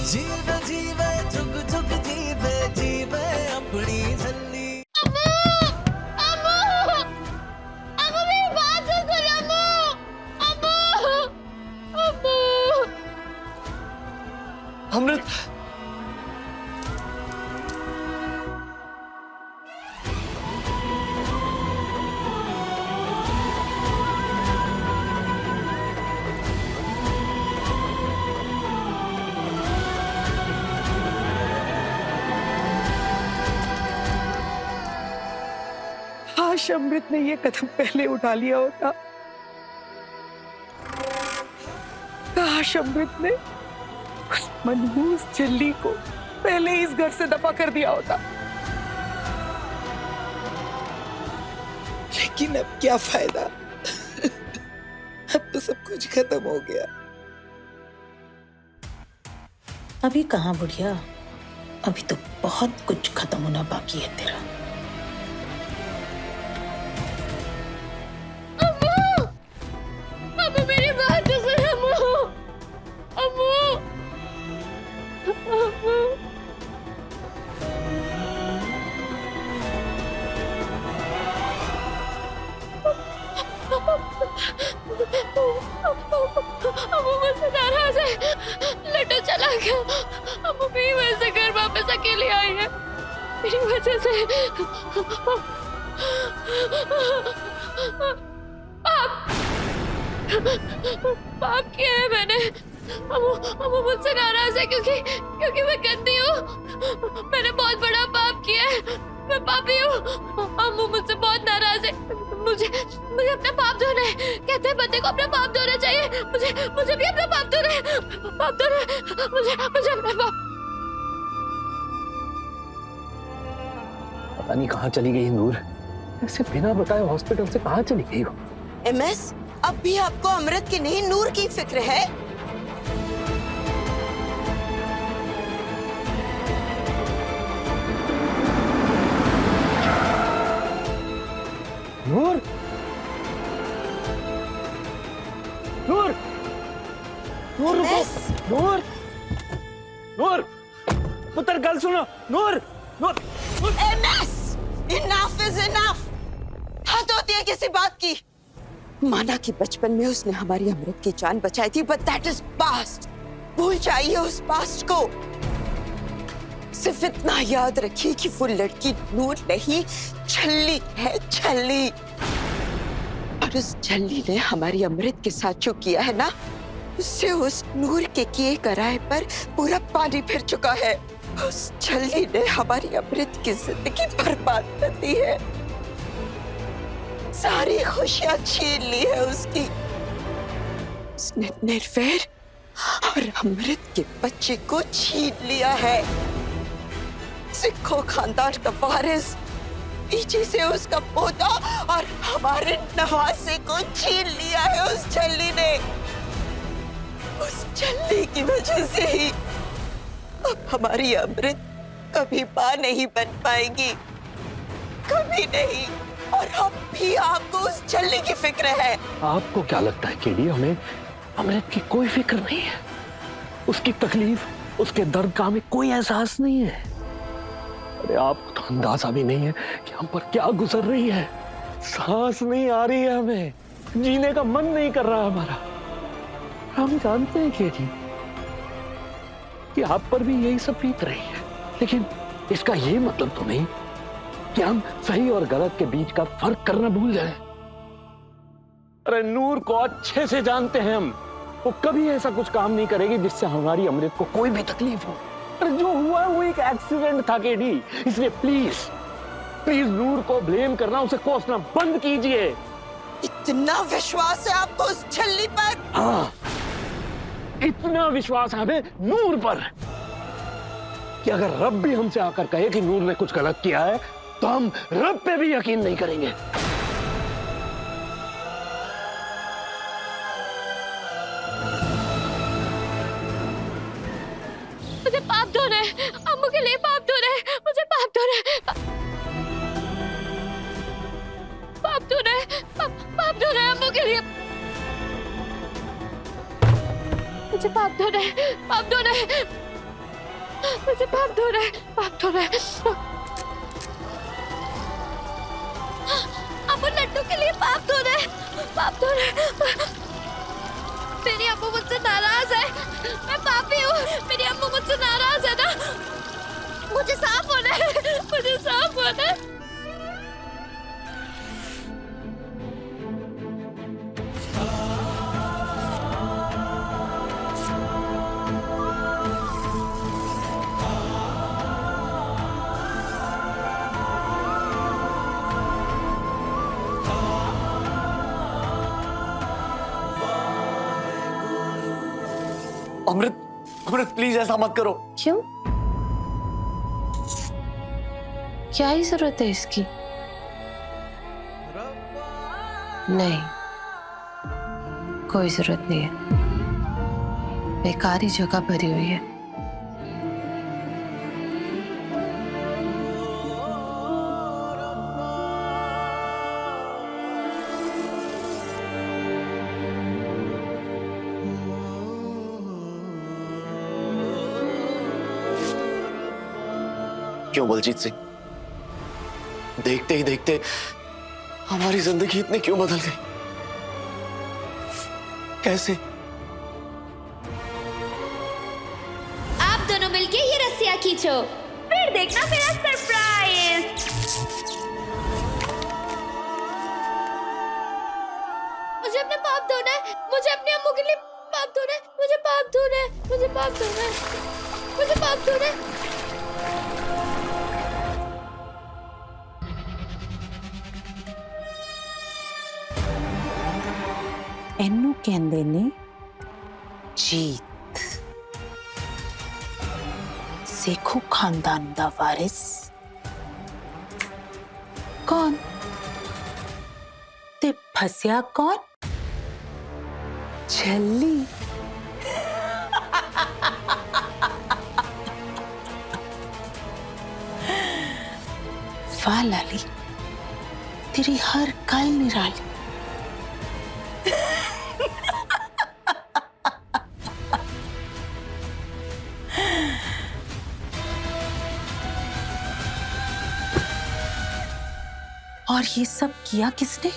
जीवे जीवे जुग जुग जीवे जीवे अपनी झल्ली। अम्मू! अम्मू! अम्मू मेरी बात तो सुनो अम्मू! अम्मू! अम्मू! अमृत, काश अमृत ने ये कदम पहले उठा लिया होता। काश अमृत ने उस मनहूस झिल्ली को पहले इस घर से दफा कर दिया होता। लेकिन अब क्या फायदा? अब तो सब कुछ खत्म हो गया। अभी कहाँ बुढ़िया, अभी तो बहुत कुछ खत्म होना बाकी है तेरा। अम्मू मेरी बात तो सुन अम्मू! अम्मू! अम्मू! अम्मू मुझसे नाराज है, लड्डू चला गया। अम्मू मेरी वजह से घर वापस अकेली आई है, मेरी वजह से। पाप किया है मैंने। अम्मू मुझसे नाराज है क्योंकि मैं गंदी हूँ। मैंने बहुत बड़ा पाप किया है, मैं पापी हूँ। अम्मू मुझसे बहुत नाराज है। मुझे अपना पाप धोना है। कहते हैं बंदे को अपना पाप धोना चाहिए। मुझे भी अपना पाप धोना है। मुझे अपना पाप। पता नहीं कहाँ चली गई नूर, ऐसे बिना बताए हॉस्पिटल से कहाँ चली गई हो? एमएस, अब भी आपको अमृत की नहीं नूर की फिक्र है? नूर, नूर, नूर रुको, नूर, नूर, पुत्र गल सुनो, नूर, नूर, एमएस, इनफ इज इनफ। हद होती है किसी बात की। माना कि बचपन में उसने हमारी अमृत की जान बचाई थी, बट दैट इज पास्ट। भूल जाइए उस पास्ट को। सिर्फ इतना याद रखिए कि वो लड़की नूर नहीं, छल्ली है, छल्ली। और उस छल्ली ने हमारी अमृत के साथ जो किया है ना, उससे उस नूर के किए कराए पर पूरा पानी फिर चुका है। उस छल्ली ने हमारी अमृत की जिंदगी बर्बाद कर दी है, सारी खुशियां छीन ली है उसकी। उसने निर्वैर और अमृत के बच्चे को छीन लिया है। सिखों खानदान का वारिस, पीछे से उसका पोता और हमारे नवासे को छीन लिया है उस छल्ली ने। उस छल्ली की वजह से ही अब हमारी अमृत कभी मां नहीं बन पाएगी, कभी नहीं। और अब भी आपको उस छल्ली की फिक्र है। आपको क्या लगता है केडी, हमें अमृत की कोई फिक्र नहीं है? उसकी तकलीफ, उसके दर्द का हमें कोई एहसास नहीं है? अरे आपको तो अंदाजा भी नहीं है कि हम पर क्या गुजर रही है। सांस नहीं आ रही है, हमें जीने का मन नहीं कर रहा हमारा। हम जानते हैं केडी कि आप पर भी यही सब बीत रही है, लेकिन इसका ये मतलब तो नहीं कि हम सही और गलत के बीच का फर्क करना भूल जाएं। अरे नूर को अच्छे से जानते हैं हम, वो कभी ऐसा कुछ काम नहीं करेगी जिससे हमारी अमृत को कोई भी तकलीफ हो। अरे जो हुआ है वो एक एक्सीडेंट था केडी, इसलिए प्लीज प्लीज नूर को ब्लेम करना, उसे कोसना बंद कीजिए। इतना विश्वास है आपको उस छल्ली पर? हाँ, इतना विश्वास है हमें नूर पर कि अगर रब भी हमसे आकर कहे कि नूर ने कुछ गलत किया है, तो हम रब पे भी यकीन नहीं करेंगे। मुझे पाप धोना है, अम्मू के लिए पाप धोना है, मुझे पाप धोना है, पाप धोना है, पाप धोना है अम्मू के लिए। मुझे पाप धोना है, पाप धोना है, मुझे पाप धो रहा है, पाप धो रहा है। अम्मू लड्डू के लिए पाप धो रहा है, पाप धो रहा है। मेरी अम्मू मुझसे नाराज है, मैं पापी हूँ। मेरी अम्मू मुझसे नाराज है ना, मुझे साफ होना है, मुझे साफ होना है। अमृत, अमृत प्लीज ऐसा मत करो। क्यों? क्या ही जरूरत है इसकी? नहीं, कोई जरूरत नहीं है। बेकार ही जगह भरी हुई है। क्यों बलजीत सिंह, देखते ही देखते हमारी जिंदगी इतनी क्यों बदल गई? कैसे? आप दोनों मिलके ये रस्सियां खींचो, फिर देखना मेरा सरप्राइज। मुझे अपने पाप धोना है, मुझे अपनी अम्मू के लिए पाप धोना है, मुझे पाप धोना है, मुझे पाप धोना है, मुझे पाप धोना है। ਇਹਨੂੰ ਕਹਿੰਦੇ ਨੇ जीत। सेखू खानदान दा वारिस कौन ते फसिया कौन? छल्ली। वाह लाली, तेरी हर कल निराली। और ये सब किया किसने?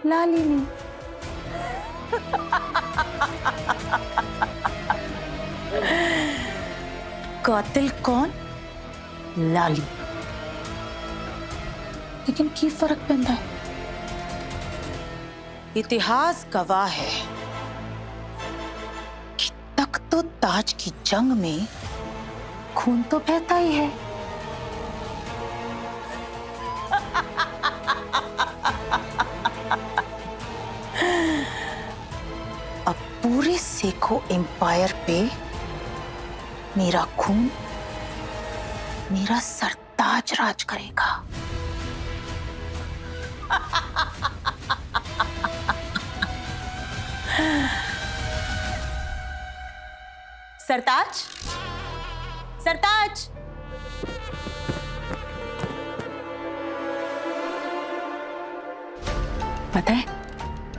लाली ने। कातिल कौन? लाली। लेकिन की फर्क पैंदा है? इतिहास गवाह है कि तख्त और ताज की जंग में खून तो बहता ही है। अब पूरे सेखो एम्पायर पे मेरा खून, मेरा सरताज राज करेगा। सरताज, सरताज। पता है,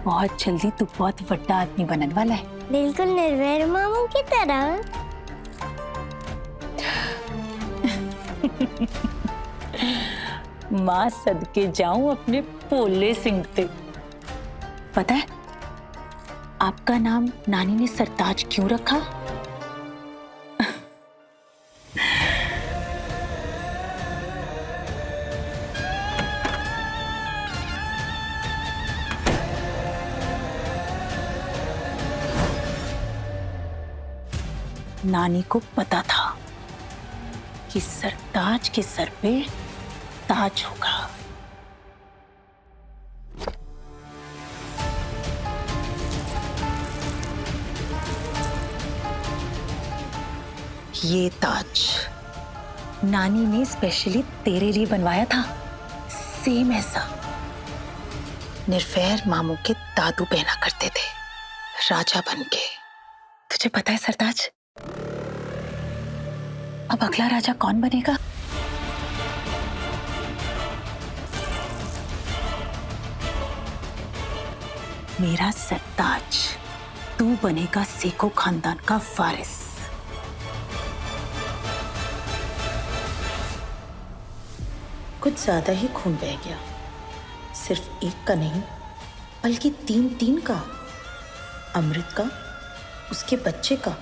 बहुत जल्दी तू बहुत बड़ा आदमी बनने वाला है। बिल्कुल निर्वैर मामू की तरह। माँ सदके जाऊं अपने पोले सिंह पे। पता है आपका नाम नानी ने सरताज क्यों रखा? नानी को पता था कि सरताज के सर पे ताज होगा। ये ताज नानी ने स्पेशली तेरे लिए बनवाया था। सेम ऐसा निर्वैर मामू के दादू पहना करते थे, राजा बनके। तुझे पता है सरताज, अब अगला राजा कौन बनेगा? मेरा सरताज। तू बनेगा सेखो खानदान का वारिस। कुछ ज्यादा ही खून बह गया। सिर्फ एक का नहीं, बल्कि 3 का। अमृत का, उसके बच्चे का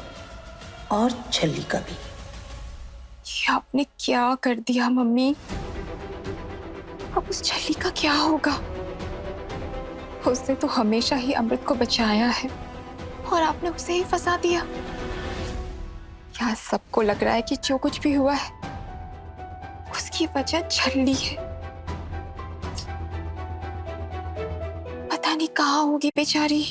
और छल्ली का भी। ये आपने क्या कर दिया मम्मी? अब उस छल्ली का क्या होगा? उसने तो हमेशा ही अमृत को बचाया है और आपने उसे ही फंसा दिया। यहाँ सबको लग रहा है कि जो कुछ भी हुआ है उसकी वजह छल्ली है। पता नहीं कहाँ होगी बेचारी।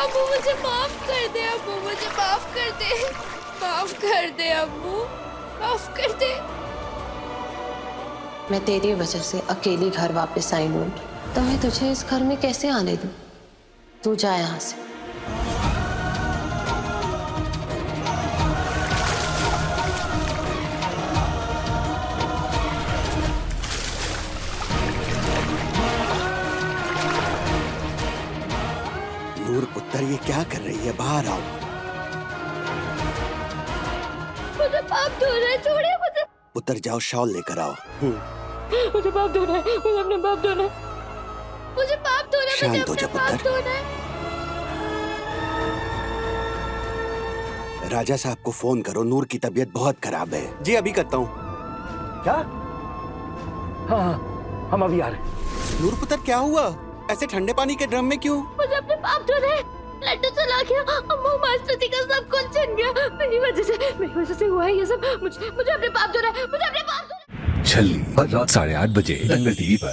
अम्मू मुझे माफ कर दे, अम्मू मुझे माफ कर दे, माफ कर दे अम्मू, माफ कर दे। मैं तेरी वजह से अकेली घर वापस आई हूँ, तो मैं तुझे इस घर में कैसे आने दूँ? तू जा यहाँ से। नूर पुत्र, ये क्या कर रही है? बाहर आओ। मुझे पाप धोना है, छोड़िए मुझे। पुत्र जाओ, शॉल लेकर आओ। मुझे पाप धोना है, मुझे अपने पाप धोना है, मुझे पाप धोना है, मुझे शांत हो जा अपने पाप पुत्र। धोना है। राजा साहब को फोन करो, नूर की तबीयत बहुत खराब है। जी अभी करता हूँ। क्या? हाँ, हम अभी आ रहे हैं। नूर पुत्र क्या हुआ? ऐसे ठंडे पानी के ड्रम में क्यों? मुझे अपने पाप धोना है। लड्डू चला गया, अम्मू मास्टर जी का सब कुछ छिन गया। मेरी वजह से हुआ है ये सब। मुझे अपने पाप धोना है, मुझे अपने पाप धोना है। छल्ली, हर रात 8:30 बजे दंगल टीवी पर।